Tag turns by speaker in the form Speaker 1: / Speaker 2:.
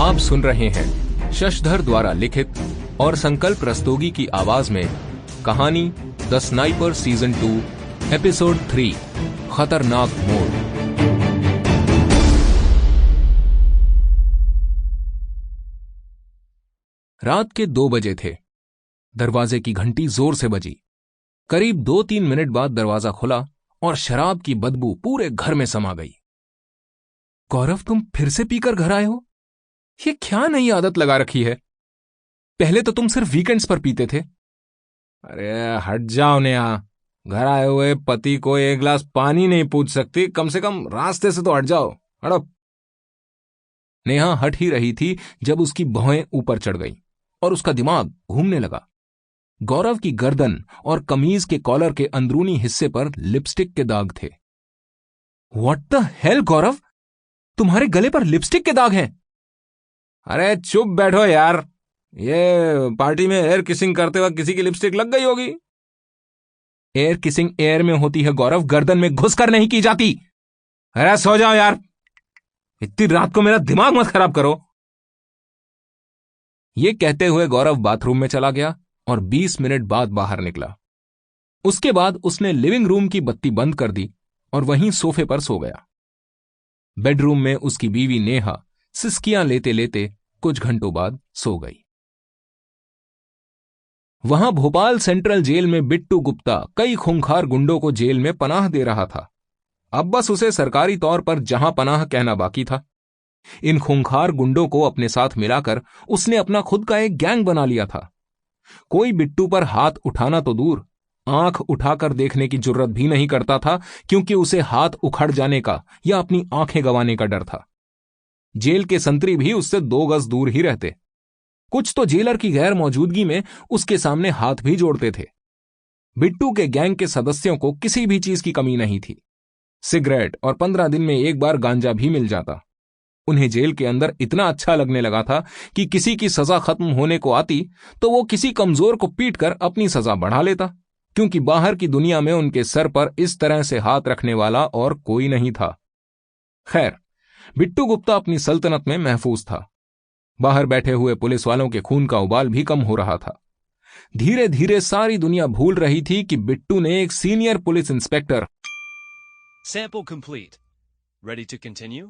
Speaker 1: आप सुन रहे हैं शशधर द्वारा लिखित और संकल्प रस्तोगी की आवाज में कहानी द स्नाइपर सीजन 2 एपिसोड 3 खतरनाक मोड़। रात के 2 बजे थे। दरवाजे की घंटी जोर से बजी। करीब 2-3 मिनट बाद दरवाजा खुला और शराब की बदबू पूरे घर में समा गई। गौरव, तुम फिर से पीकर घर आए हो? ये क्या नई आदत लगा रखी है? पहले तो तुम सिर्फ वीकेंड्स पर पीते थे।
Speaker 2: अरे हट जाओ नेहा, घर आए हुए पति को एक गिलास पानी नहीं पूछ सकती? कम से कम रास्ते से तो हट जाओ। हटो।
Speaker 1: नेहा हट ही रही थी जब उसकी भौहें ऊपर चढ़ गईं और उसका दिमाग घूमने लगा। गौरव की गर्दन और कमीज के कॉलर के अंदरूनी हिस्से पर लिपस्टिक के दाग थे। व्हाट द हेल गौरव, तुम्हारे गले पर लिपस्टिक के दाग हैं।
Speaker 2: अरे चुप बैठो यार, ये पार्टी में एयर किसिंग करते वक्त किसी की लिपस्टिक लग गई होगी।
Speaker 1: एयर किसिंग एयर में होती है गौरव, गर्दन में घुसकर नहीं की जाती।
Speaker 2: अरे सो जाओ यार, इतनी रात को मेरा दिमाग मत खराब करो।
Speaker 1: ये कहते हुए गौरव बाथरूम में चला गया और 20 मिनट बाद बाहर निकला। उसके बाद उसने लिविंग रूम की बत्ती बंद कर दी और वहीं सोफे पर सो गया। बेडरूम में उसकी बीवी नेहा सिसकियां लेते लेते कुछ घंटों बाद सो गई। वहां भोपाल सेंट्रल जेल में बिट्टू गुप्ता कई खूंखार गुंडों को जेल में पनाह दे रहा था। अब बस उसे सरकारी तौर पर जहां पनाह कहना बाकी था। इन खूंखार गुंडों को अपने साथ मिलाकर उसने अपना खुद का एक गैंग बना लिया था। कोई बिट्टू पर हाथ उठाना तो दूर, आंख उठाकर देखने की जुर्रत भी नहीं करता था, क्योंकि उसे हाथ उखड़ जाने का या अपनी आंखें गंवाने का डर था। जेल के संतरी भी उससे 2 गज दूर ही रहते। कुछ तो जेलर की गैर मौजूदगी में उसके सामने हाथ भी जोड़ते थे। बिट्टू के गैंग के सदस्यों को किसी भी चीज की कमी नहीं थी। सिगरेट और 15 दिन में एक बार गांजा भी मिल जाता। उन्हें जेल के अंदर इतना अच्छा लगने लगा था कि किसी की सजा खत्म होने को आती तो वो किसी कमजोर को पीटकर अपनी सजा बढ़ा लेता, क्योंकि बाहर की दुनिया में उनके सर पर इस तरह से हाथ रखने वाला और कोई नहीं था। खैर, बिट्टू गुप्ता अपनी सल्तनत में महफूज था। बाहर बैठे हुए पुलिस वालों के खून का उबाल भी कम हो रहा था। धीरे धीरे सारी दुनिया भूल रही थी कि बिट्टू ने एक senior police inspector
Speaker 3: Sample complete. Ready to continue?